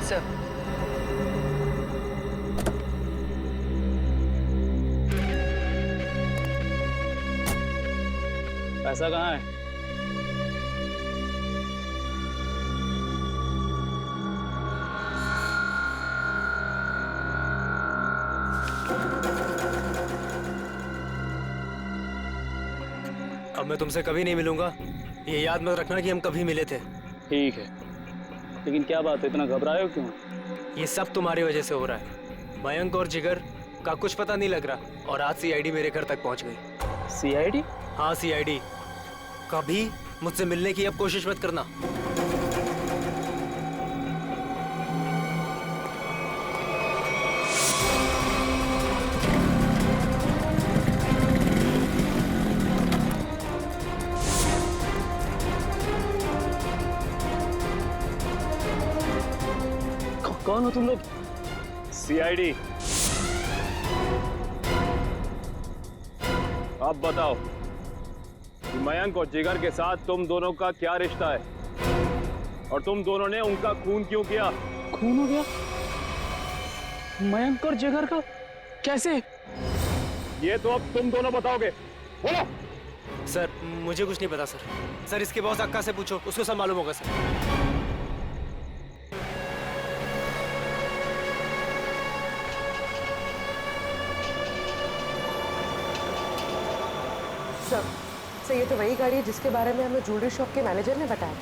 Sir, पैसा कहाँ है? अब मैं तुमसे कभी नहीं मिलूंगा, ये याद मत रखना कि हम कभी मिले थे। ठीक है, लेकिन क्या बात है, इतना घबराए हो क्यों? ये सब तुम्हारी वजह से हो रहा है। मयंक और जिगर का कुछ पता नहीं लग रहा और आज सीआईडी मेरे घर तक पहुंच गई। सीआईडी? हाँ, सीआईडी। कभी मुझसे मिलने की अब कोशिश मत करना। कौन हो तुम लोग? सीआईडी। अब बताओ कि मयंक और जिगर के साथ तुम दोनों का क्या रिश्ता है और तुम दोनों ने उनका खून क्यों किया? खून हो गया? मयंक और जिगर का? कैसे? ये तो अब तुम दोनों बताओगे। बोलो। सर, मुझे कुछ नहीं पता सर। सर, इसके बॉस अक्का से पूछो, उसको सब मालूम होगा सर। सर, ये तो वही गाड़ी है जिसके बारे में हमें ज्वेलरी शॉप के मैनेजर ने बताया।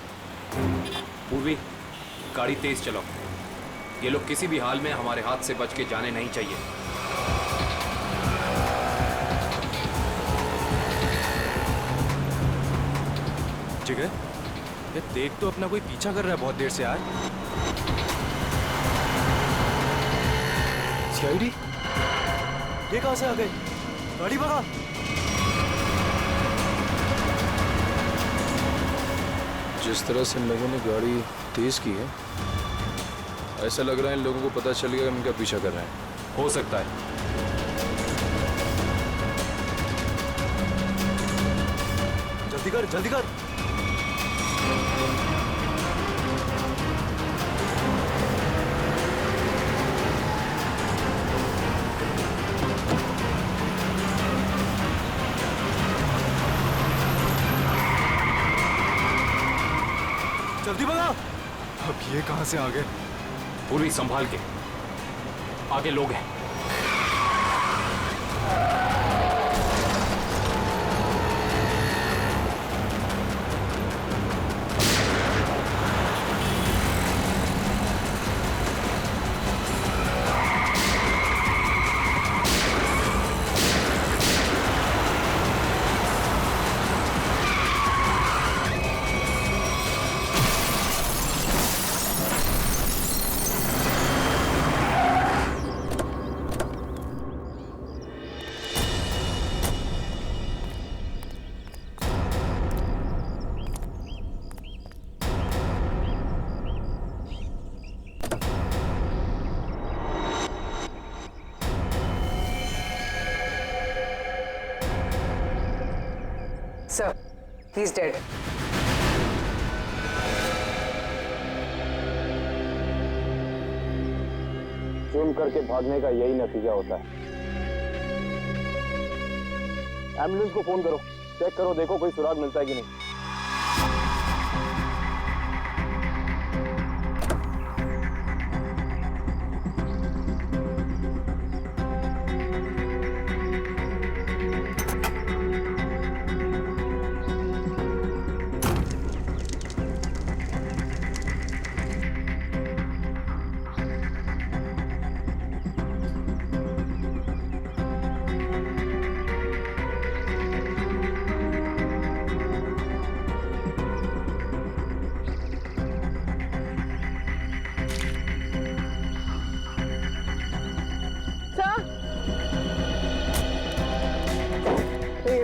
पूर्वी, गाड़ी तेज चलाओ। ये लोग किसी भी हाल में हमारे हाथ से बच के जाने नहीं चाहिए। जिगर, ये देख तो अपना कोई पीछा कर रहा है बहुत देर से यार। सीआईडी? ये कहां से आ गए? गाड़ी भगा। जिस तरह से इन लोगों ने गाड़ी तेज की है, ऐसा लग रहा है इन लोगों को पता चल गया कि इनका पीछा कर रहे हैं। हो सकता है। जल्दी कर, जल्दी कर। जल्दी भगा। अब ये कहां से आ गए? पूर्वी, संभाल के, आगे लोग हैं। Sir, he's dead. सुन करके भागने का यही नतीजा होता है। एम्बुलेंस को फोन करो, चेक करो, देखो कोई सुराग मिलता है कि नहीं।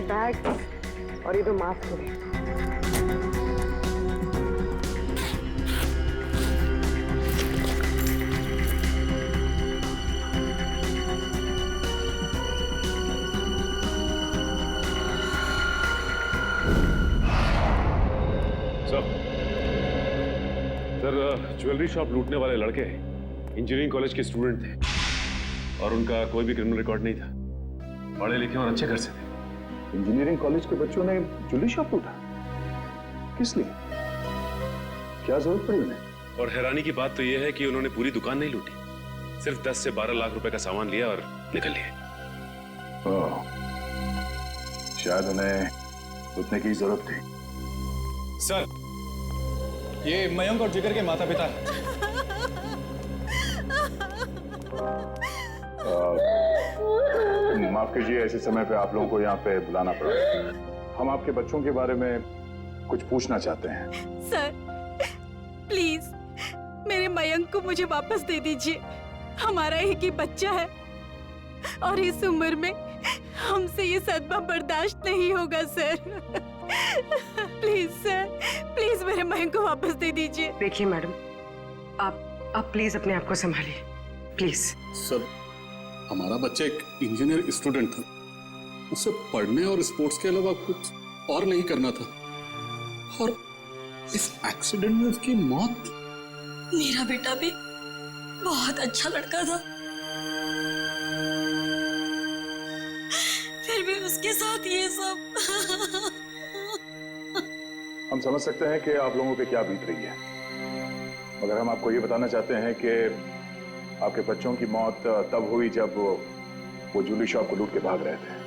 बैग और ये दो मास्क है। सर, ज्वेलरी शॉप लूटने वाले लड़के इंजीनियरिंग कॉलेज के स्टूडेंट थे और उनका कोई भी क्रिमिनल रिकॉर्ड नहीं था। पढ़े लिखे और अच्छे घर से थे। इंजीनियरिंग कॉलेज के बच्चों ने ज्वेलरी शॉप लूटा? किस लिए? क्या जरूरत पड़ी उन्हें? और हैरानी की बात तो यह है कि उन्होंने पूरी दुकान नहीं लूटी, सिर्फ 10 से 12 लाख रुपए का सामान लिया और निकल लिए। शायद उन्हें लूटने की जरूरत थी। सर, ये मयंक और जिगर के माता पिता हैं। माफ कीजिए, ऐसे समय पे आप लोगों को यहाँ पे बुलाना पड़ा। हम आपके बच्चों के बारे में कुछ पूछना चाहते हैं। सर, प्लीज मेरे मयंक को मुझे वापस दे दीजिए। हमारा एक ही बच्चा है और इस उम्र में हमसे ये सदमा बर्दाश्त नहीं होगा सर। प्लीज सर, प्लीज मेरे मयंक को वापस दे दीजिए। देखिए मैडम, आप प्लीज अपने आप को संभालिए, प्लीज। सर, हमारा बच्चा एक इंजीनियर स्टूडेंट था। उसे पढ़ने और स्पोर्ट्स के अलावा कुछ और नहीं करना था और इस एक्सीडेंट में उसकी मौत। मेरा बेटा भी बहुत अच्छा लड़का था, फिर भी उसके साथ ये सब। हम समझ सकते हैं कि आप लोगों पे क्या बीत रही है, मगर हम आपको ये बताना चाहते हैं कि आपके बच्चों की मौत तब हुई जब वो ज्वेलरी शॉप को लूट के भाग रहे थे।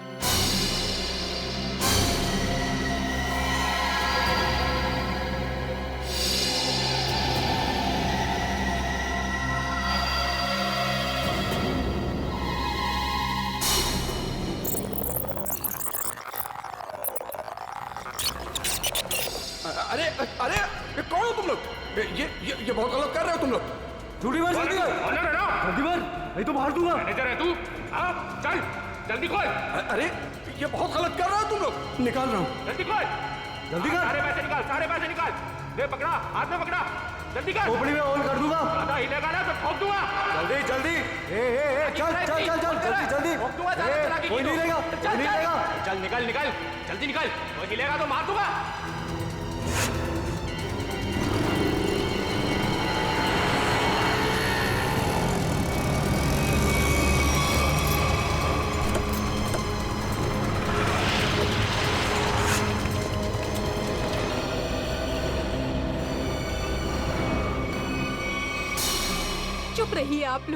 अरे अरे, ये कौन हो तुम लोग? ये बहुत गलत कर रहे हो तुम लोग। जल्दी मार, जल्दी मार, जल्दी मार, नहीं तो मार दूंगा। मैनेजर है तू? हाँ, चल जल्दी खोल। अरे, ये बहुत गलत कर रहे हो तुम लोग। निकाल रहा हूँ, जल्दी खोल, जल्दी कर। सारे पैसे निकाल, सारे पैसे निकाल। ले पकड़ा, हाथ में पकड़ा, जल्दी कर। खोपड़ी में ऑन कर दूंगा। ज्यादा हिलेगा ना तो ठोक दूंगा। जल्दी जल्दी, चल चल चल चल, जल्दी जल्दी। ठोक दूंगा, ज्यादा चला के कोई नहीं लेगा, कोई नहीं लेगा। चल निकल निकल, जल्दी निकल, कोई हिलेगा तो मार दूंगा। चुप रहिए आप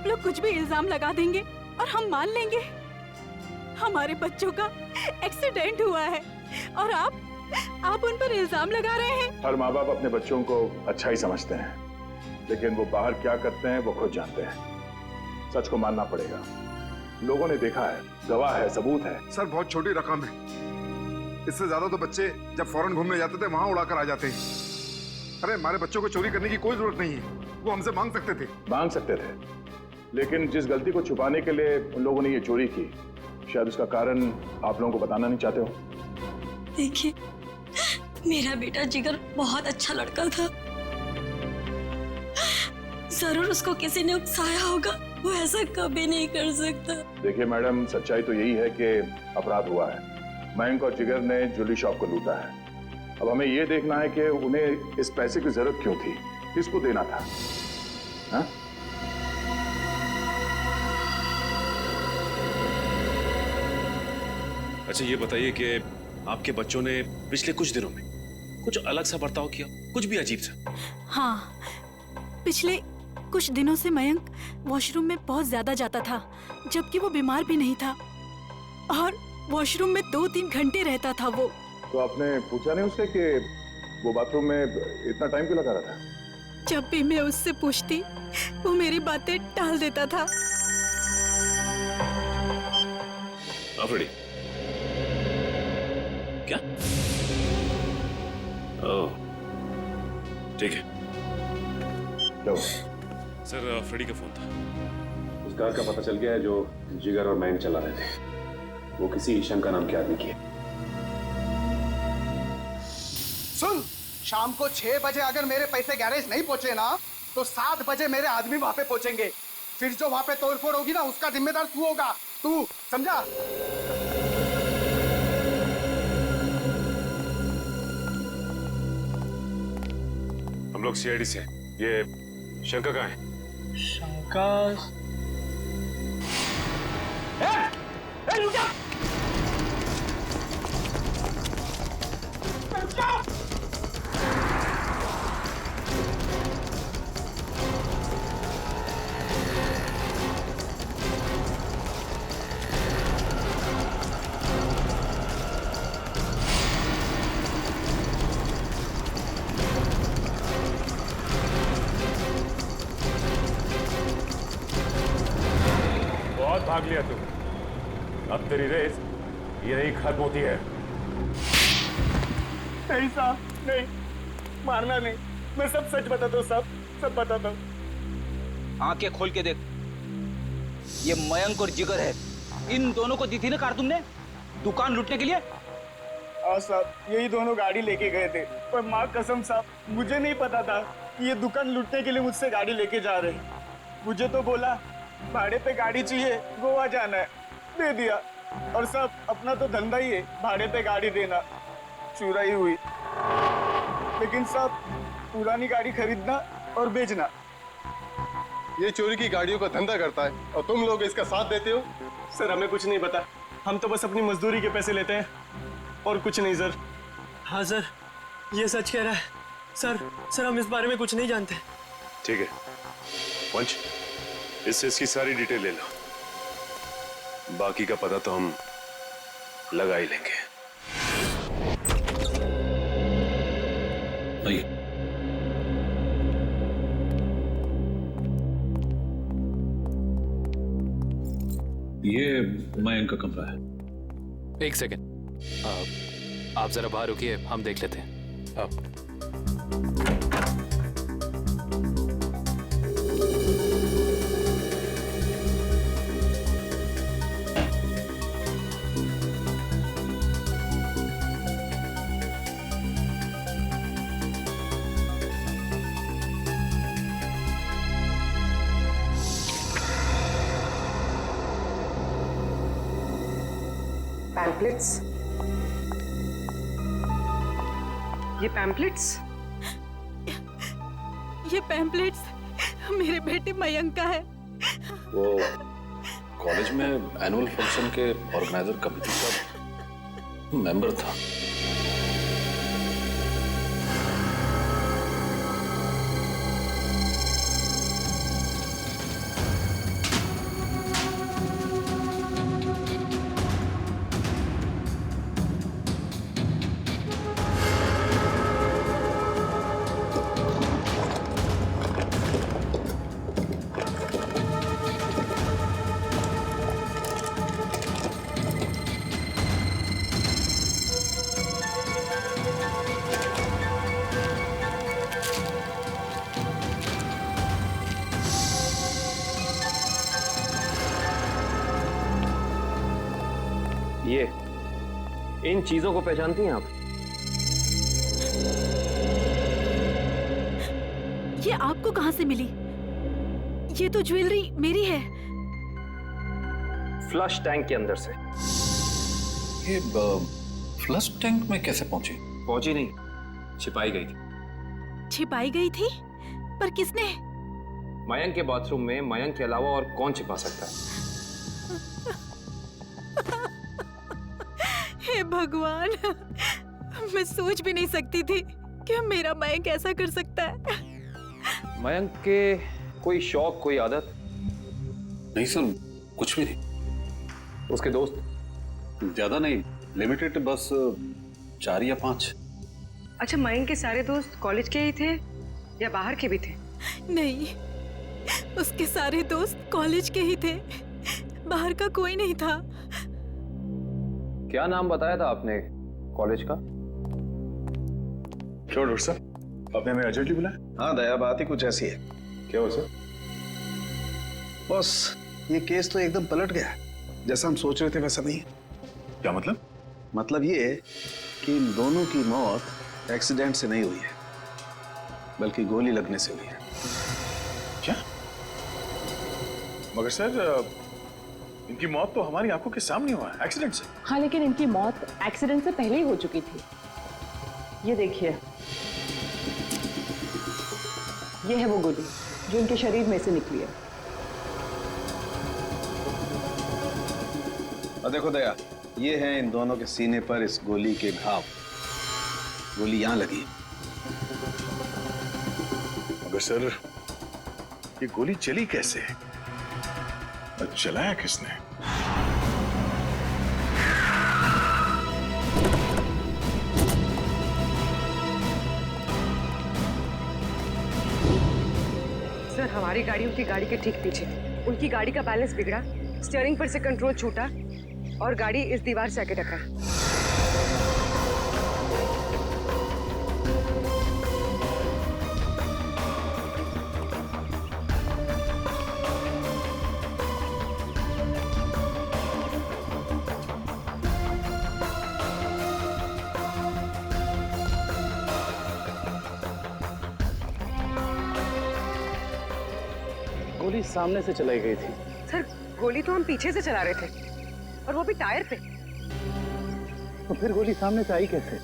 लोग कुछ भी इल्जाम लगा देंगे और हम मान लेंगे। हमारे बच्चों का एक्सीडेंट हुआ है और आप उन पर इल्जाम लगा रहे हैं। हर माँ बाप अपने बच्चों को अच्छा ही समझते हैं, लेकिन वो बाहर क्या करते हैं वो खुद जानते हैं। सच को मानना पड़ेगा, लोगों ने देखा है, गवाह है, सबूत है। सर, बहुत छोटी रकम है, इससे ज्यादा तो बच्चे जब फॉरेन घूमने जाते थे वहां उड़ाकर आ जाते हैं। अरे, हमारे बच्चों को चोरी करने की कोई जरूरत नहीं है, वो हमसे मांग सकते थे। मांग सकते थे, लेकिन जिस गलती को छुपाने के लिए उन लोगों ने ये चोरी की, शायद उसका कारण आप लोगों को बताना नहीं चाहते हो। देखिए, मेरा बेटा जिगर बहुत अच्छा लड़का था, जरूर उसको किसी ने उकसाया होगा, वो ऐसा कभी नहीं कर सकता। देखिए मैडम, सच्चाई तो यही है कि अपराध हुआ है। मयंक और जिगर ने ज्वेलरी शॉप को लूटा है। अब हमें यह देखना है कि उन्हें इस पैसे की जरूरत क्यों थी, किसको देना था। हा? अच्छा, ये बताइए कि आपके बच्चों ने पिछले कुछ दिनों में कुछ अलग सा बर्ताव किया, कुछ भी अजीब सा? हाँ, पिछले कुछ दिनों से मयंक वॉशरूम में बहुत ज्यादा जाता था, जबकि वो बीमार भी नहीं था, और वॉशरूम में 2-3 घंटे रहता था वो। तो आपने पूछा नहीं उससे कि वो बाथरूम में इतना टाइम क्यों लगा रहा था? जब भी मैं उससे पूछती, वो मेरी बातें टाल देता था। अफरीदी, क्या? ओह, ठीक है। क्या सर, फ्रेडी का फोन था। उस कार का पता चल गया है जो जिगर और मयंक चला रहे थे। वो किसी ईशंका नाम के आदमी की है। सुन, शाम को 6 बजे अगर मेरे पैसे गैरेज नहीं पहुंचे ना, तो 7 बजे मेरे आदमी वहां पे पहुंचेंगे। फिर जो वहां पे तोड़फोड़ होगी ना, उसका जिम्मेदार तू होगा। तू समझा? हम लोग सीआईडी से हैं। ये शंकर कहाँ है? शंकर बहुत भाग लिया तू, अब तेरी रेस ये नहीं खत्म होती है। नहीं साहब, नहीं, मारना नहीं। मैं सब सच बताता हूँ साहब, सब बताता हूँ। आंखें खोल के देख, ये मयंक और जिगर है। इन दोनों को दी थी ना कार तुमने दुकान लूटने के लिए? हाँ साहब, यही दोनों गाड़ी लेके गए थे, पर माँ कसम साहब मुझे नहीं पता था कि ये दुकान लूटने के लिए मुझसे गाड़ी लेके जा रहे हैं। मुझे तो बोला भाड़े पे गाड़ी चाहिए, गोवा जाना है, दे दिया। और साहब अपना तो धंधा ही है भाड़े पे गाड़ी देना, चुराई हुई। लेकिन साहब पुरानी गाड़ी खरीदना और बेचना। ये चोरी की गाड़ियों का धंधा करता है और तुम लोग इसका साथ देते हो। सर हमें कुछ नहीं पता, हम तो बस अपनी मजदूरी के पैसे लेते हैं और कुछ नहीं सर। हाँ सर, ये सच कह रहा है। सर हम इस बारे में कुछ नहीं जानते। ठीक है पंच, इससे इसकी सारी डिटेल ले लो, बाकी का पता तो हम लगा ही लेंगे। ये मयंक का कमरा है। एक सेकेंड, आप जरा बाहर रुकिए, हम देख लेते हैं। आप पैम्पलेट्स, ये पैम्पलेट्स, ये पैम्पलेट्स मेरे बेटे मयंक का है। वो कॉलेज में एनुअल फंक्शन के ऑर्गेनाइजर कमेटी का मेंबर था। ये इन चीजों को पहचानती हैं आप? ये आपको कहां से मिली? ये तो ज्वेलरी मेरी है। फ्लश टैंक के अंदर से। ये फ्लश टैंक में कैसे पहुंची? पहुंची नहीं, छिपाई गई थी। छिपाई गई थी? पर किसने? मयंक के बाथरूम में मयंक के अलावा और कौन छिपा सकता है? हे भगवान, मैं सोच भी नहीं सकती थी कि मेरा मयंक ऐसा कर सकता है। मयंक के कोई शौक, कोई आदत? नहीं सर, कुछ भी नहीं। उसके दोस्त? ज्यादा नहीं, लिमिटेड, बस 4 या 5। अच्छा, मयंक के सारे दोस्त कॉलेज के ही थे या बाहर के भी थे? नहीं, उसके सारे दोस्त कॉलेज के ही थे, बाहर का कोई नहीं था। क्या नाम बताया था आपने कॉलेज का? क्यों डॉक्टर साहब, आपने हमें अर्जेंटली बुलाया? हाँ दया, बात ही कुछ ऐसी है। क्या हुआ सर? बस ये केस तो एकदम पलट गया, जैसा हम सोच रहे थे वैसा नहीं। क्या मतलब? मतलब ये कि इन दोनों की मौत एक्सीडेंट से नहीं हुई है, बल्कि गोली लगने से हुई है। क्या? मगर सर, इनकी मौत तो हमारी आंखों के सामने हुआ है, एक्सीडेंट से। हाँ, लेकिन इनकी मौत एक्सीडेंट से पहले ही हो चुकी थी। ये देखिए, ये है वो गोली जो उनके शरीर में से निकली है। और देखो दया, ये है इन दोनों के सीने पर इस गोली के घाव। गोली यहां लगी। मगर सर, ये गोली चली कैसे? और चलाया किसने? सर, हमारी गाड़ी उनकी गाड़ी के ठीक पीछे। उनकी गाड़ी का बैलेंस बिगड़ा, स्टीयरिंग पर से कंट्रोल छूटा और गाड़ी इस दीवार से आके टकरा। गोली सामने से चलाई गई थी। सर, गोली तो हम पीछे से चला रहे थे और वो भी टायर पे। तो फिर गोली सामने से आई कैसे?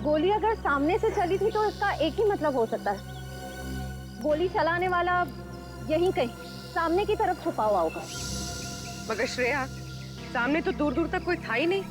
गोली अगर सामने से चली थी तो इसका एक ही मतलब हो सकता है, गोली चलाने वाला यहीं कहीं सामने की तरफ छुपा हुआ होगा। मगर श्रेया, सामने तो दूर दूर तक कोई था ही नहीं।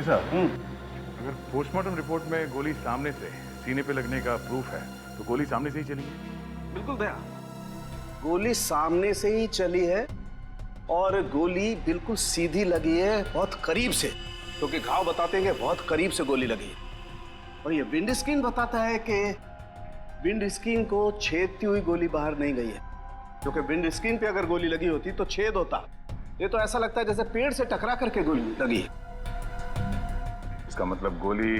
अगर पोस्टमार्टम रिपोर्ट में गोली सामने से सीने पे लगने का प्रूफ है तो गोली सामने से ही चली है। बिल्कुल दया, गोली सामने से ही चली है और गोली बिल्कुल सीधी लगी है, बहुत करीब से, क्योंकि घाव बताते हैं कि बहुत करीब से गोली लगी है। और ये विंड स्क्रीन बताता है कि विंड स्क्रीन को छेदती हुई गोली बाहर नहीं गई है, क्योंकि विंड स्क्रीन पे अगर गोली लगी होती तो छेद होता। ये तो ऐसा लगता है जैसे पेड़ से टकरा करके गोली लगी है। इसका मतलब गोली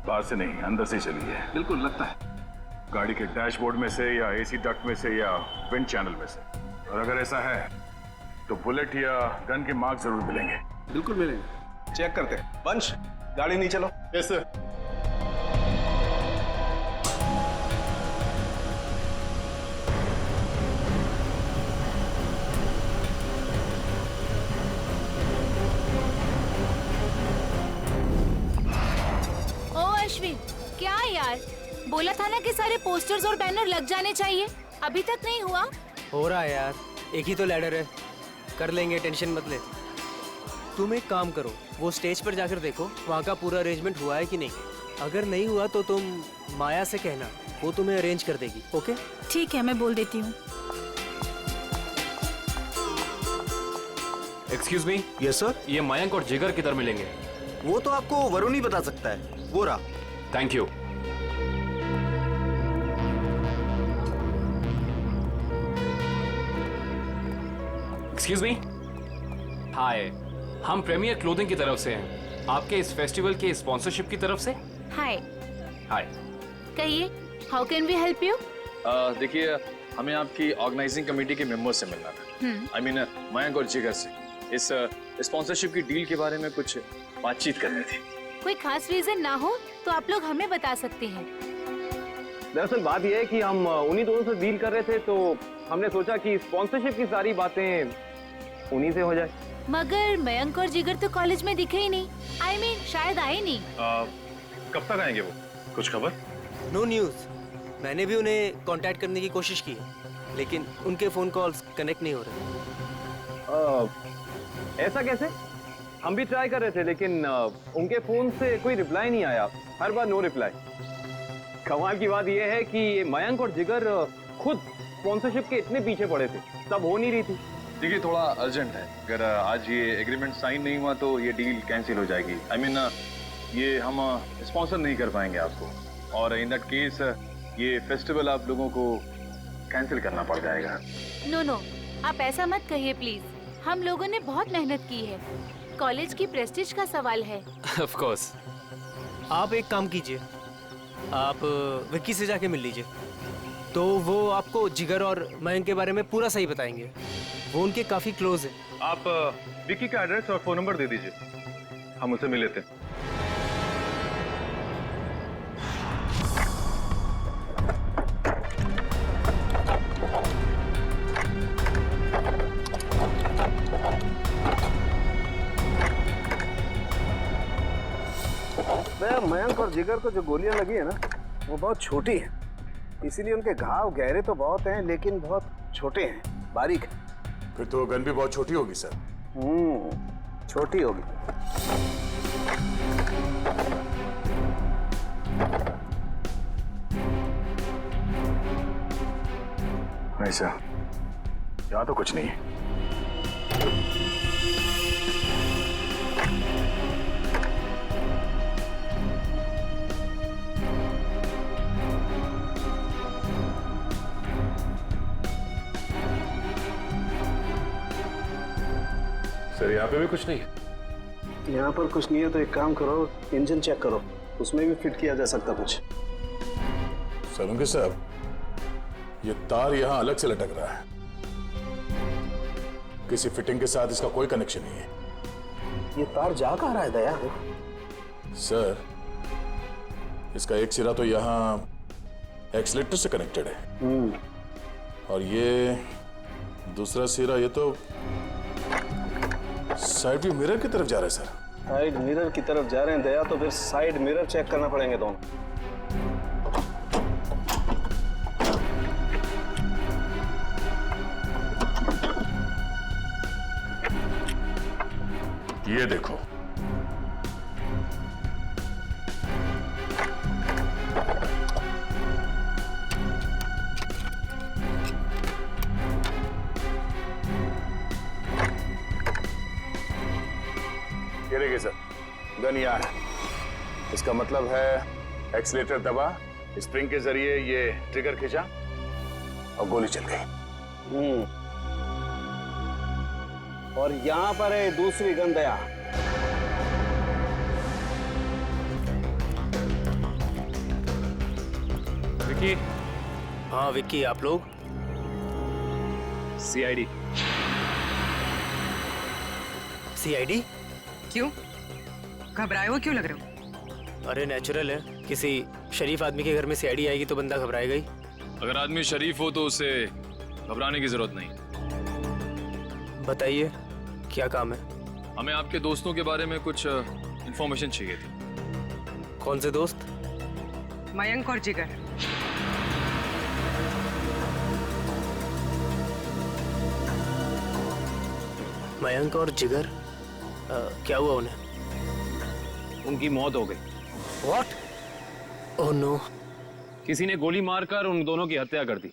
बाहर से नहीं, अंदर से चली है। बिल्कुल लगता है, गाड़ी के डैशबोर्ड में से या एसी डक्ट में से या विंड चैनल में से। और अगर ऐसा है तो बुलेट या गन के मार्क जरूर मिलेंगे। बिल्कुल मिलेंगे, चेक करते हैं। वंश, गाड़ी नहीं चलो। Yes sir. क्या यार, बोला था ना कि सारे पोस्टर्स और बैनर लग जाने चाहिए, अभी तक नहीं हुआ। हो रहा है यार, एक ही तो लैडर है, कर लेंगे, टेंशन मत ले। तुम एक काम करो, वो स्टेज पर जाकर देखो वहाँ का पूरा अरेंजमेंट हुआ है कि नहीं। अगर नहीं हुआ तो तुम माया से कहना, वो तुम्हें अरेंज कर देगी। ओके ठीक है, मैं बोल देती हूँ। Excuse me. Yes sir. ये मयंक और जिगर किधर मिलेंगे? वो तो आपको वरुण ही बता सकता है, वो रहा। Thank you. Excuse me. Hi, हम प्रीमियर क्लोथिंग की तरफ से हैं, आपके इस फेस्टिवल के स्पॉन्सरशिप की तरफ से। हाय। हाय। कहिए, how can we help you? देखिए, हमें आपकी ऑर्गेनाइजिंग कमेटी के मेंबर से मिलना था। आई मीन मयंक और जिगर से। इस स्पॉन्सरशिप की डील के बारे में कुछ बातचीत करनी थी। कोई खास रीजन ना हो तो आप लोग हमें बता सकते हैं। दरअसल बात यह है कि हम उन्हीं दोनों से डील कर रहे थे, तो हमने सोचा कि स्पॉन्सरशिप की सारी बातें उन्हीं से हो जाए। मगर मयंक और जिगर तो कॉलेज में दिखे ही नहीं। आई मीन शायद आए नहीं। कब तक आएंगे वो? कुछ खबर? No news. मैंने भी उन्हें कांटेक्ट करने की कोशिश की है, लेकिन उनके फोन कॉल्स कनेक्ट नहीं हो रहे। ऐसा कैसे? हम भी ट्राई कर रहे थे, लेकिन उनके फोन से कोई रिप्लाई नहीं आया, हर बार नो रिप्लाई। कमाल की बात यह है कि ये मयंक और जिगर खुद स्पॉन्सरशिप के इतने पीछे पड़े थे, तब हो नहीं रही थी। देखिए, थोड़ा अर्जेंट है। अगर आज ये एग्रीमेंट साइन नहीं हुआ तो ये डील कैंसिल हो जाएगी। आई मीन ये हम स्पॉन्सर नहीं कर पाएंगे आपको, और इन दैट केस ये फेस्टिवल आप लोगों को कैंसिल करना पड़ जाएगा। नो नो, आप ऐसा मत कहिए प्लीज। हम लोगों ने बहुत मेहनत की है। कॉलेज की प्रेस्टीज का सवाल है। Of course. आप एक काम कीजिए, आप विक्की से जाके मिल लीजिए, तो वो आपको जिगर और मयंक के बारे में पूरा सही बताएंगे। वो उनके काफी क्लोज है। आप विक्की का एड्रेस और फोन नंबर दे दीजिए, हम उसे मिल लेते हैं। मयंक और जिगर को जो गोलियां लगी है ना, वो बहुत छोटी है, इसीलिए उनके घाव गहरे तो बहुत हैं लेकिन बहुत छोटे हैं, बारीक है। फिर तो गन भी बहुत छोटी होगी सर। छोटी होगी। ऐसा यहाँ तो कुछ नहीं है। सर यहाँ पे भी कुछ नहीं है। यहाँ पर कुछ नहीं है तो एक काम करो, इंजन चेक करो, उसमें भी फिट किया जा सकता कुछ। सलूंगे साहब, ये तार यहाँ अलग से लटक रहा है, किसी फिटिंग के साथ इसका कोई कनेक्शन नहीं है। ये तार जा कहाँ रहा है दया? सर, इसका एक सिरा तो यहाँ एक्सीलेटर से कनेक्टेड है और ये दूसरा सिरा ये तो साइड व्यू मिरर की तरफ जा रहा है सर। साइड मिरर की तरफ जा रहे हैं दया, तो फिर साइड मिरर चेक करना पड़ेंगे दोनों। ये देखो, ये देखिए सर, गन यहाँ है। इसका मतलब है एक्सीलेटर दबा, स्प्रिंग के जरिए ये ट्रिगर खींचा और गोली चल गई। और यहाँ पर है दूसरी गन दया। विक्की। हाँ विक्की, आप लोग? सीआईडी। सीआईडी? क्यों? घबराए हो क्यों लग रहे हो? अरे नेचुरल है, किसी शरीफ आदमी के घर में सीआईडी आएगी तो बंदा घबराएगा ही। अगर आदमी शरीफ हो तो उसे घबराने की जरूरत नहीं। बताइए क्या काम है? हमें आपके दोस्तों के बारे में कुछ इंफॉर्मेशन चाहिए थी। कौन से दोस्त? मयंक और जिगर। मयंक और जिगर? क्या हुआ उन्हें? उनकी मौत हो गई। What? Oh no! किसी ने गोली मारकर उन दोनों की हत्या कर दी।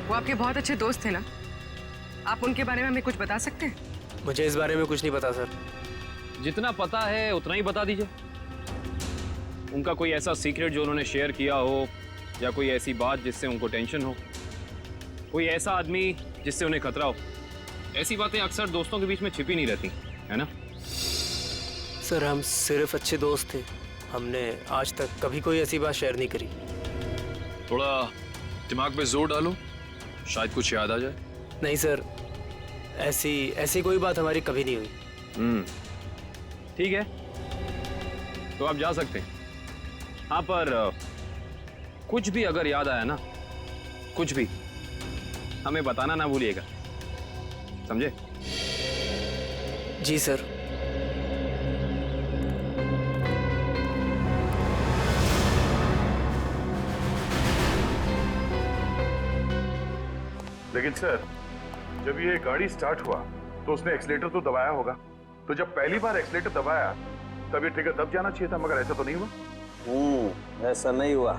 वो आपके बहुत अच्छे दोस्त थे ना? आप उनके बारे में हमें कुछ बता सकते हैं? मुझे इस बारे में कुछ नहीं पता सर। जितना पता है उतना ही बता दीजिए। उनका कोई ऐसा सीक्रेट जो उन्होंने शेयर किया हो, या कोई ऐसी बात जिससे उनको टेंशन हो, कोई ऐसा आदमी जिससे उन्हें खतरा हो। ऐसी बातें अक्सर दोस्तों के बीच में छिपी नहीं रहती, है ना? सर हम सिर्फ अच्छे दोस्त थे, हमने आज तक कभी कोई ऐसी बात शेयर नहीं करी। थोड़ा दिमाग पे जोर डालो, शायद कुछ याद आ जाए। नहीं सर, ऐसी कोई बात हमारी कभी नहीं हुई। ठीक है, तो आप जा सकते हैं। हाँ, पर कुछ भी अगर याद आया ना, कुछ भी, हमें बताना ना भूलिएगा, समझे? जी सर। लेकिन सर, जब ये गाड़ी स्टार्ट हुआ तो उसने एक्सीलेटर तो दबाया होगा, तो जब पहली बार एक्सीलेटर दबाया तब ये ट्रिगर दब जाना चाहिए था, मगर ऐसा तो नहीं हुआ। ऐसा नहीं हुआ।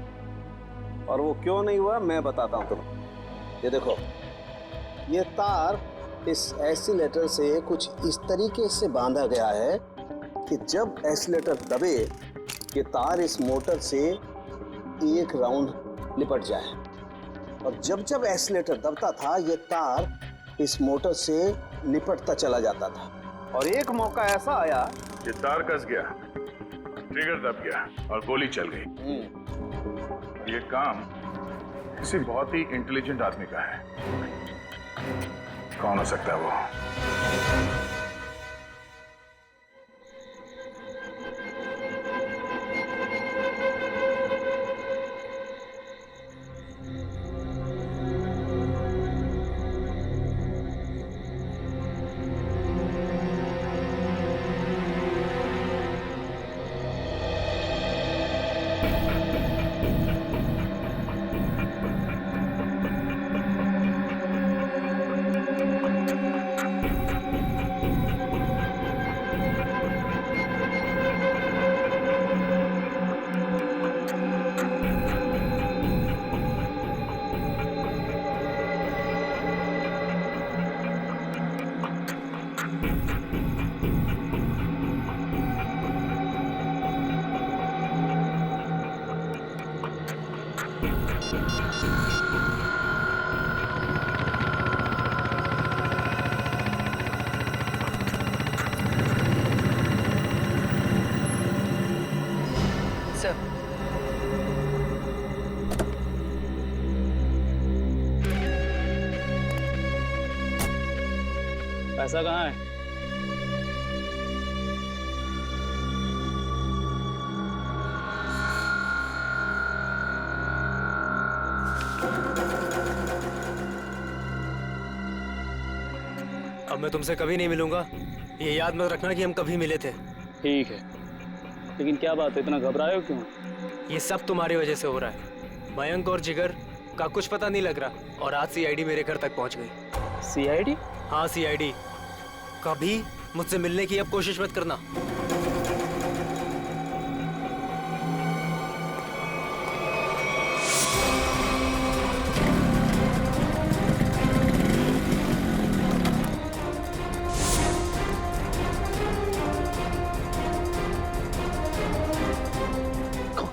और वो क्यों नहीं हुआ मैं बताता हूँ तुम्हें। ये देखो, ये तार इस एक्सीलेटर से कुछ इस तरीके से बांधा गया है कि जब एक्सीलेटर दबे, ये तार इस मोटर से एक राउंड लिपट जाए। और जब जब एक्सीलेटर दबता था ये तार इस मोटर से लिपटता चला जाता था। और एक मौका ऐसा आया ये तार कस गया, ट्रिगर दब गया और गोली चल गई। ये काम किसी बहुत ही इंटेलिजेंट आदमी का है। कौन हो सकता है वो? पैसा कहाँ है? अब मैं तुमसे कभी नहीं मिलूंगा, ये याद मत रखना कि हम कभी मिले थे। ठीक है, लेकिन क्या बात है, इतना घबराए हो क्यों? ये सब तुम्हारी वजह से हो रहा है। मयंक और जिगर का कुछ पता नहीं लग रहा और आज सीआईडी मेरे घर तक पहुंच गई। सीआईडी? हाँ सीआईडी। कभी मुझसे मिलने की अब कोशिश मत करना।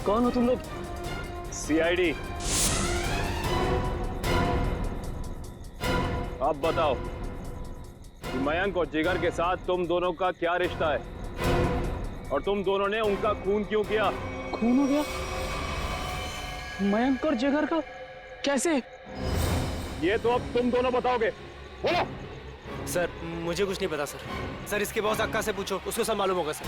कौन हो तुम लोग? सीआईडी। अब बताओ कि मयंक और जिगर के साथ तुम दोनों का क्या रिश्ता है और तुम दोनों ने उनका खून क्यों किया? खून हो गया? मयंक और जिगर का कैसे? ये तो अब तुम दोनों बताओगे। बोलो। सर मुझे कुछ नहीं पता सर। सर इसके बॉस अक्का से पूछो, उसको सब मालूम होगा सर।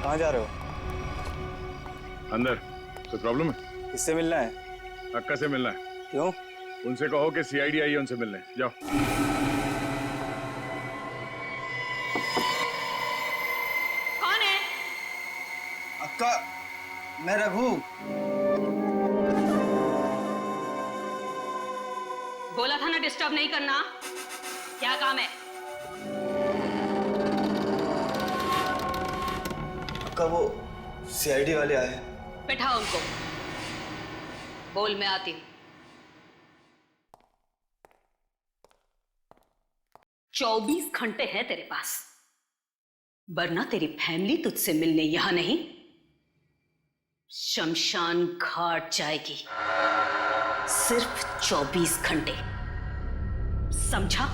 कहाँ जा रहे हो? अंदर। कोई प्रॉब्लम है? किससे मिलना है? अक्का से मिलना है। क्यों? उनसे कहो कि सीआईडी आई है उनसे मिलने। जाओ। कौन है? अक्का, मैं रघु। बोला था ना डिस्टर्ब नहीं करना। क्या काम है? अक्का वो सीआईडी वाले आए। बैठाओ उनको। बोल, मैं आती हूँ। 24 घंटे हैं तेरे पास, वरना तेरी फैमिली तुझसे मिलने यहां नहीं, शमशान घाट जाएगी। सिर्फ 24 घंटे, समझा?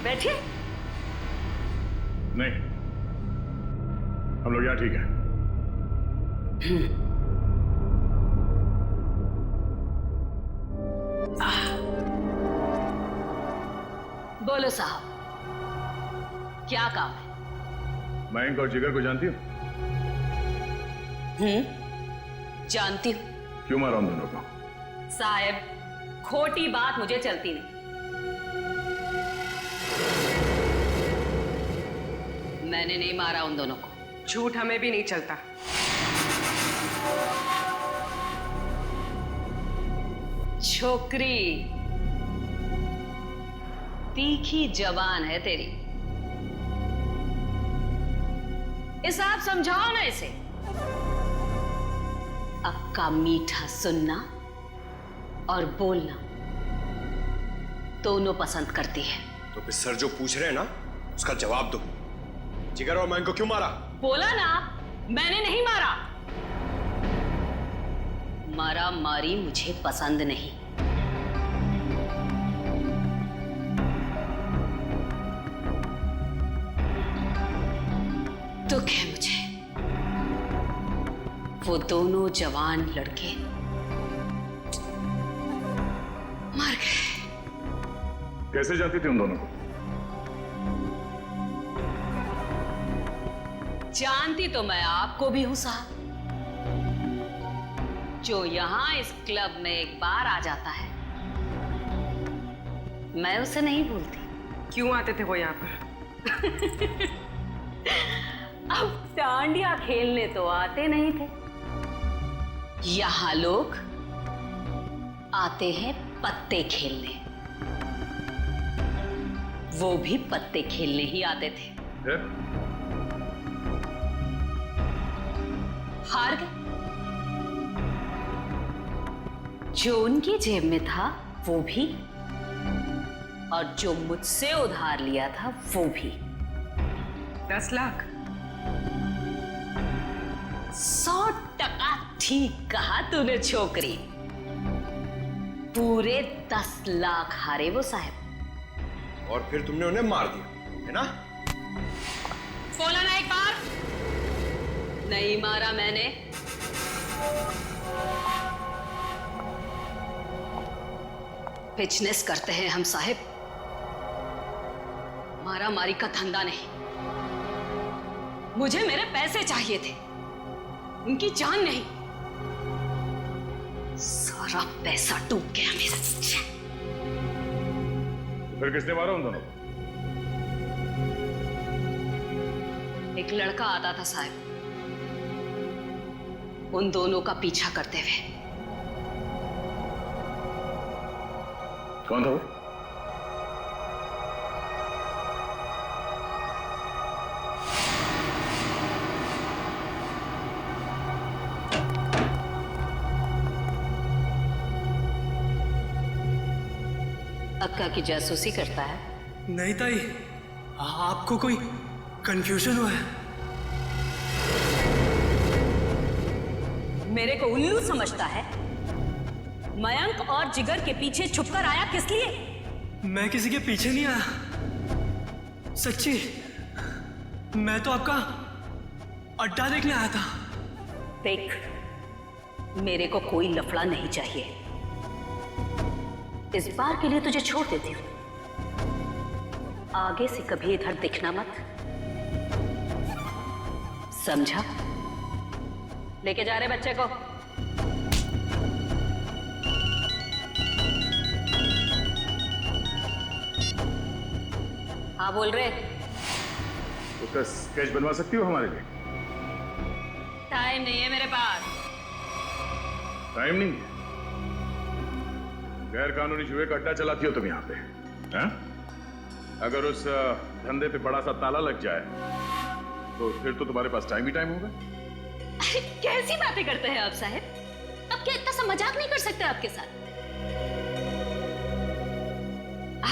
बैठिए। नहीं, हम लोग यहाँ ठीक है। बोलो साहब, क्या काम है? मयंक और जिगर को जानती हो? जानती हूँ। क्यों मारा उन दोनों को? साहब, खोटी बात मुझे चलती नहीं। मैंने नहीं मारा उन दोनों को। झूठ हमें भी नहीं चलता। छोकरी तीखी जबान है तेरी, इसे आप समझाओ ना इसे। अक्का मीठा सुनना और बोलना दोनों पसंद करती है। तो फिर सर जो पूछ रहे हैं ना उसका जवाब दो। जिगर और मयंक को क्यों मारा? बोला ना, मैंने नहीं मारा। मारा मारी मुझे पसंद नहीं। दुख है मुझे, वो दोनों जवान लड़के मर गए। कैसे जानती थी उन दोनों को? जानती तो मैं आपको भी हूं साहब। जो यहां इस क्लब में एक बार आ जाता है, मैं उसे नहीं भूलती। क्यों आते थे वो यहाँ पर? अब डांडिया खेलने तो आते नहीं थे। यहां लोग आते हैं पत्ते खेलने। वो भी पत्ते खेलने ही आते थे। हार गए। जो उनकी जेब में था वो भी, और जो मुझसे उधार लिया था वो भी। 10 लाख। 100% ठीक कहा तूने छोकरी। पूरे 10 लाख हारे वो साहब। और फिर तुमने उन्हें मार दिया, है ना? बोला ना एक बार। नहीं मारा मैंने। बिजनेस करते हैं हम साहब, मारा मारी का धंधा नहीं। मुझे मेरे पैसे चाहिए थे, उनकी जान नहीं। सारा पैसा डूब गया मेरा। फिर किसने मारा उन दोनों को? एक लड़का आता था साहब, उन दोनों का पीछा करते हुए। कौन था वो? अक्का की जासूसी करता है। नहीं ताई, आपको कोई कंफ्यूजन हुआ है? मेरे को उल्लू समझता है? मयंक और जिगर के पीछे छुपकर आया किस लिए? मैं किसी के पीछे नहीं आया, सच्ची। मैं तो आपका अड्डा देखने आया था। देख, मेरे को कोई लफड़ा नहीं चाहिए। इस बार के लिए तुझे छोड़ देती हूँ। आगे से कभी इधर दिखना मत, समझा? लेके जा रहे बच्चे को। हाँ बोल रहे। उसका स्केच बनवा सकती हो हमारे लिए? टाइम नहीं है मेरे पास। टाइम नहीं है? गैर कानूनी जुए का अड्डा चलाती हो तुम यहाँ पे, हैं? अगर उस धंधे पे बड़ा सा ताला लग जाए तो फिर तो तुम्हारे पास टाइम ही टाइम होगा। अरे कैसी बातें करते हैं आप साहब? अब क्या इतना सा मजाक नहीं कर सकते आपके साथ?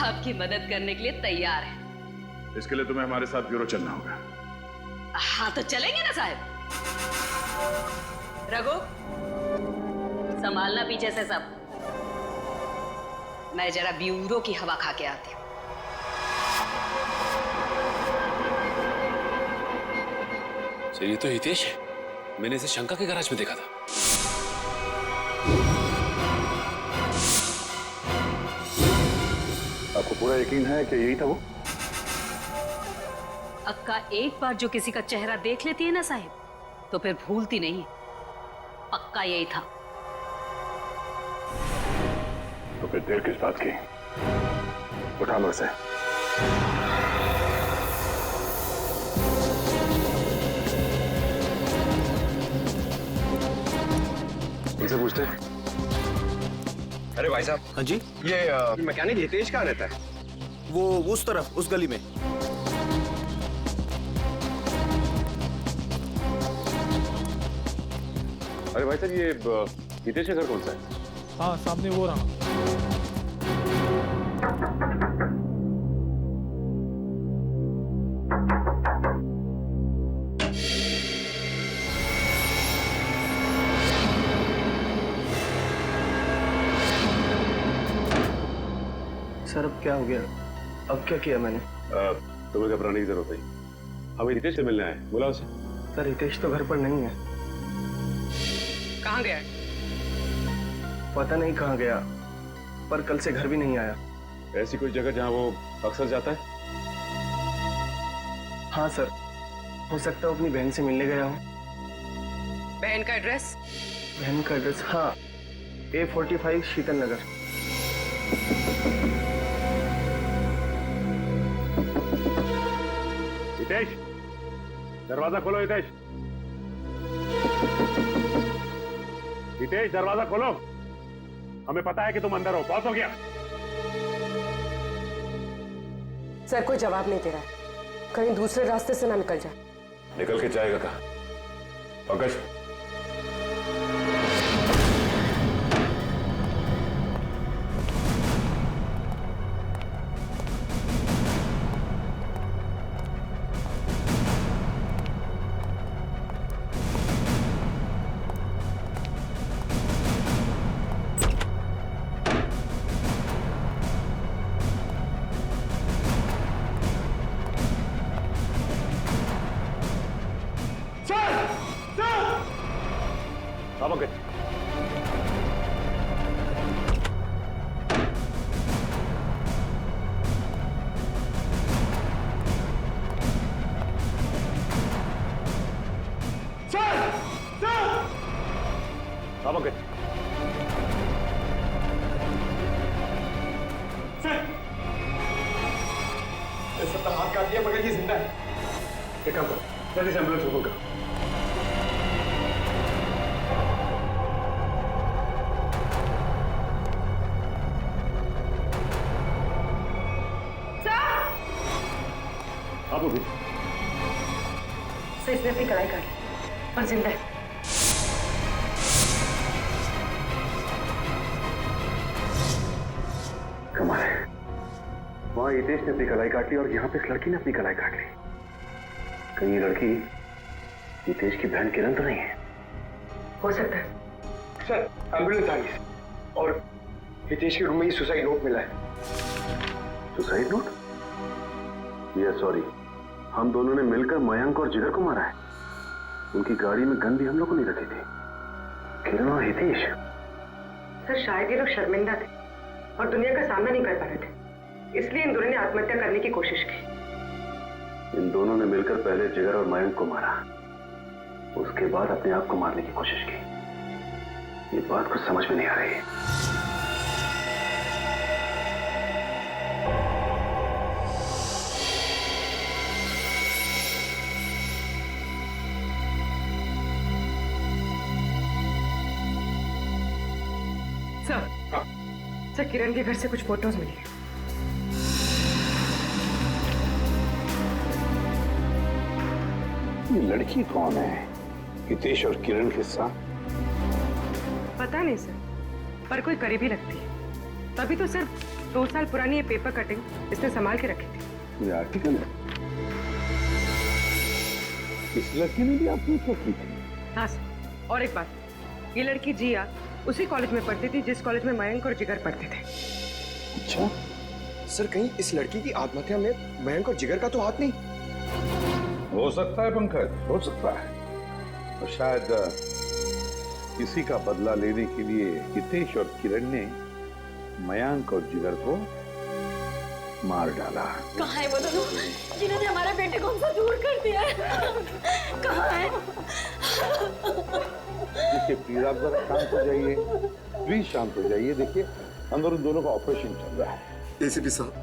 आपकी मदद करने के लिए तैयार है। इसके लिए तुम्हें हमारे साथ ब्यूरो चलना होगा। हाँ तो चलेंगे ना साहब। रघु, संभालना पीछे से सब। मैं जरा ब्यूरो की हवा खा के आती हूँ। सर ये तो हितेश है, मैंने इसे शंका के गैराज में देखा था। आपको पूरा यकीन है कि यही था वो? अक्का एक बार जो किसी का चेहरा देख लेती है ना साहिब, तो फिर भूलती नहीं। पक्का यही था। तो फिर देर किस बात की? उठा लो इसे। उनसे पूछते हैं। अरे भाई साहब। हाँ जी। ये मैकेनिक हितेश कहाँ रहता है? वो उस तरफ, उस गली में। अरे भाई साहब, ये हितेश का घर कौन सा है? हाँ, सामने वो रहा। सर अब क्या हो गया? अब क्या किया मैंने? तुम्हें घबराने की जरूरत नहीं। हमें हितेश से मिलना है, बुला उसे। सर हितेश तो घर पर नहीं है। कहाँ गया? पता नहीं कहाँ गया, पर कल से घर भी नहीं आया। ऐसी कोई जगह जहाँ वो अक्सर जाता है? हाँ सर, हो सकता है अपनी बहन से मिलने गया हूँ। बहन का एड्रेस? बहन का एड्रेस, हाँ, A45 शीतल नगर। हितेश, दरवाजा खोलो। हितेश, हितेश, दरवाजा खोलो। हमें पता है कि तुम अंदर हो। बहुत हो गया। सर कोई जवाब नहीं दे रहा है, कहीं दूसरे रास्ते से ना निकल जाए। निकल के जाएगा कहाँ? पंकज, हाथ काट दिया मगर ये जिंदा है। एक काम करो, जल्दी से एम्बुलेंस बुक करो। आप भी। सर इसने अपनी कलाई काटी और जिंदा है। कमाल है, वहां हितेश ने अपनी कलाई काट ली और यहाँ पे इस लड़की ने अपनी कलाई काट ली। कहीं ये लड़की हितेश की बहन किरण तो नहीं है? हो सकता है। सर एम्बुलेंस आ गई और हितेश के रूम में ही सुसाइड नोट मिला है। Suicide note? ये सॉरी, हम दोनों ने मिलकर मयंक और जिगर को मारा है। उनकी गाड़ी में गन भी हम लोगों ने रखी थी। किरण और हितेश। सर शायद ये लोग शर्मिंदा थे और दुनिया का सामना नहीं कर पा रहे थे, इसलिए इन दोनों ने आत्महत्या करने की कोशिश की। इन दोनों ने मिलकर पहले जिगर और मयंक को मारा, उसके बाद अपने आप को मारने की कोशिश की। ये बात कुछ समझ में नहीं आ रही। सर किरण के घर से कुछ फोटोज मिली है। ये लड़की कौन है? हितेश और किरण के साथ? पता नहीं सर, पर कोई करीबी लगती है। तभी तो सर 2 साल पुरानी ये पेपर कटिंग इसने संभाल के रखी थी। ये आर्टिकल है? इस लड़की ने भी आपकी की थी? हाँ सर, और एक बात, ये लड़की जिया उसी कॉलेज में पढ़ती थी जिस कॉलेज में मयंक और जिगर पढ़ते थे। अच्छा सर, कहीं इस लड़की की आत्महत्या में मयंक और जिगर का तो हाथ नहीं? हो सकता है पंकज, हो सकता है। और शायद किसी का बदला लेने के लिए हितेश और किरण ने मयंक और जिगर को मार डाला। कहाँ है वो दोनों जिन्होंने हमारे बेटे को हमसे दूर कर दिया है? कहाँ है? देखिए प्लीज आप जरा शांत हो जाइए, प्लीज शांत हो जाइए। देखिए अंदर उन दोनों का ऑपरेशन चल रहा है। एसीपी साहब,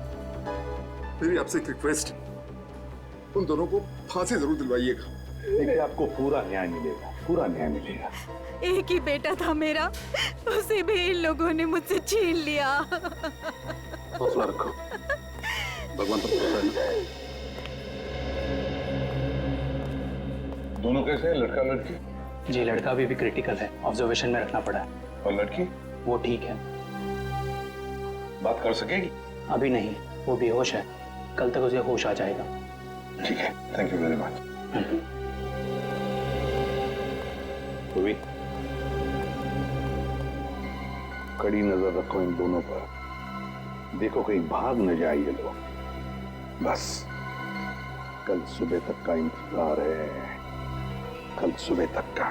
मेरी आपसे एक रिक्वेस्ट है, उन दोनों को फांसी जरूर दिलवाइएगा। देखिए आपको पूरा न्याय मिलेगा, पूरा न्याय मिलेगा। एक ही बेटा था मेरा, उसे भी इन लोगों ने मुझसे छीन लिया। हौसला रखो, भगवान पर भरोसा है ना। दोनों कैसे हैं, लड़का लड़की? जी लड़का अभी भी क्रिटिकल है, ऑब्जर्वेशन में रखना पड़ा है। और लड़की? वो ठीक है। बात कर सकेगी? अभी नहीं, वो बेहोश है, कल तक उसे होश आ जाएगा। ठीक है, थैंक यू वेरी मच। कड़ी नजर रखो इन दोनों पर, देखो कहीं भाग न जाए ये लोग। बस कल सुबह तक का इंतजार है, कल सुबह तक का।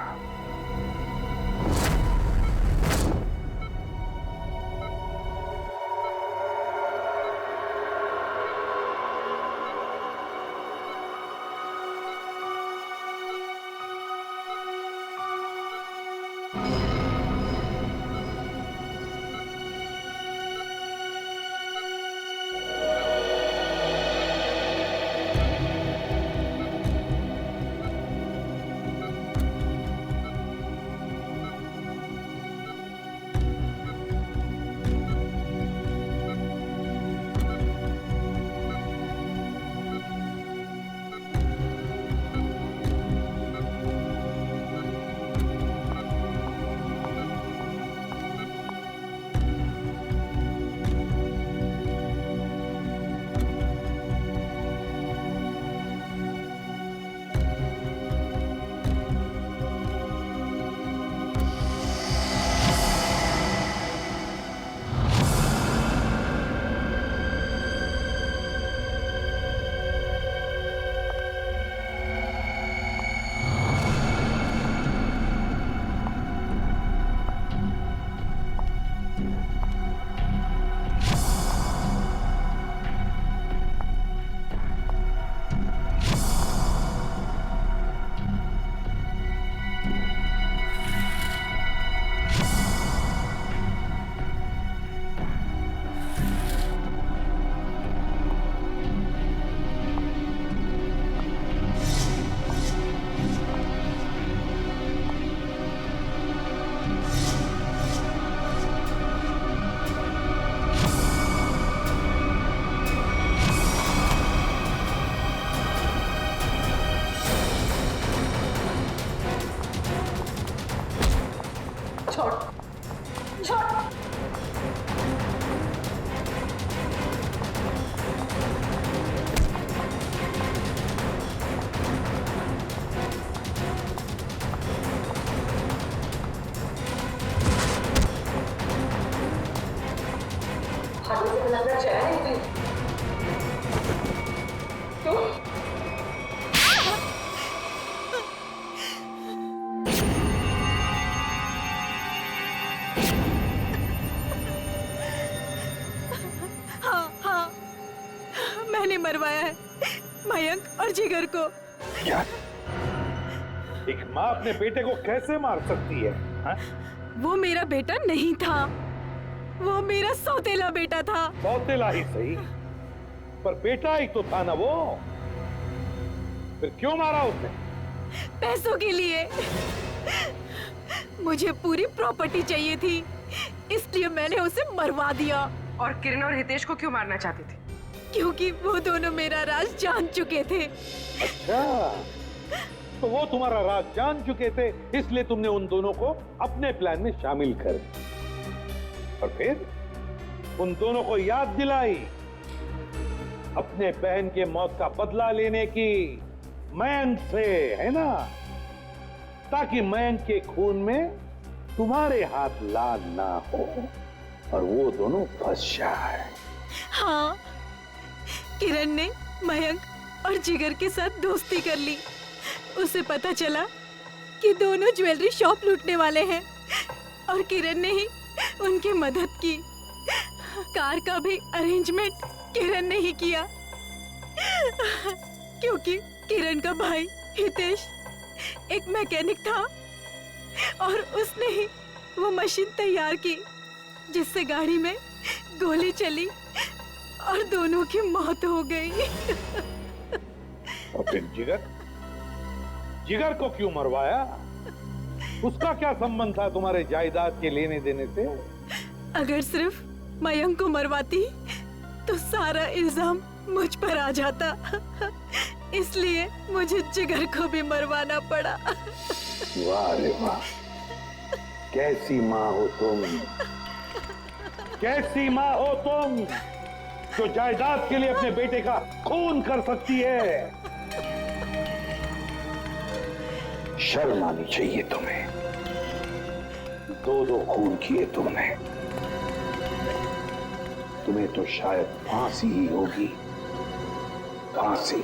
मरवाया है मयंक और जिगर को। क्या? एक माँ अपने बेटे को कैसे मार सकती है? हा? वो मेरा बेटा नहीं था, वो मेरा सौतेला बेटा था। सौतेला ही सही, पर बेटा ही तो था ना वो। फिर क्यों मारा उसने? पैसों के लिए। मुझे पूरी प्रॉपर्टी चाहिए थी, इसलिए मैंने उसे मरवा दिया। और किरण और हितेश को क्यों मारना चाहती थी? क्योंकि वो दोनों मेरा राज जान चुके थे। अच्छा, तो वो तुम्हारा राज जान चुके थे, इसलिए तुमने उन दोनों को अपने प्लान में शामिल कर दिया। और फिर उन दोनों को याद दिलाई अपने बहन के मौत का बदला लेने की मयंक से, है ना? ताकि मयंक के खून में तुम्हारे हाथ लाल ना हो और वो दोनों फंस जाए। हाँ, किरण ने मयंक और जिगर के साथ दोस्ती कर ली। उसे पता चला कि दोनों ज्वेलरी शॉप लूटने वाले हैं और किरण ने ही उनकी मदद की। कार का भी अरेंजमेंट किरण ने ही किया, क्योंकि किरण का भाई हितेश एक मैकेनिक था और उसने ही वो मशीन तैयार की जिससे गाड़ी में गोली चली और दोनों की मौत हो गई। और फिर जिगर को क्यों मरवाया? उसका क्या संबंध था तुम्हारे जायदाद के लेने देने से? अगर सिर्फ मयंक को मरवाती तो सारा इल्जाम मुझ पर आ जाता, इसलिए मुझे जिगर को भी मरवाना पड़ा। वाह रे वाह, कैसी माँ हो तुम, कैसी माँ हो तुम जो जायदाद के लिए अपने बेटे का खून कर सकती है। शर्म आनी चाहिए तुम्हें, दो खून किए तुमने। तुम्हें तो शायद फांसी ही होगी, फांसी।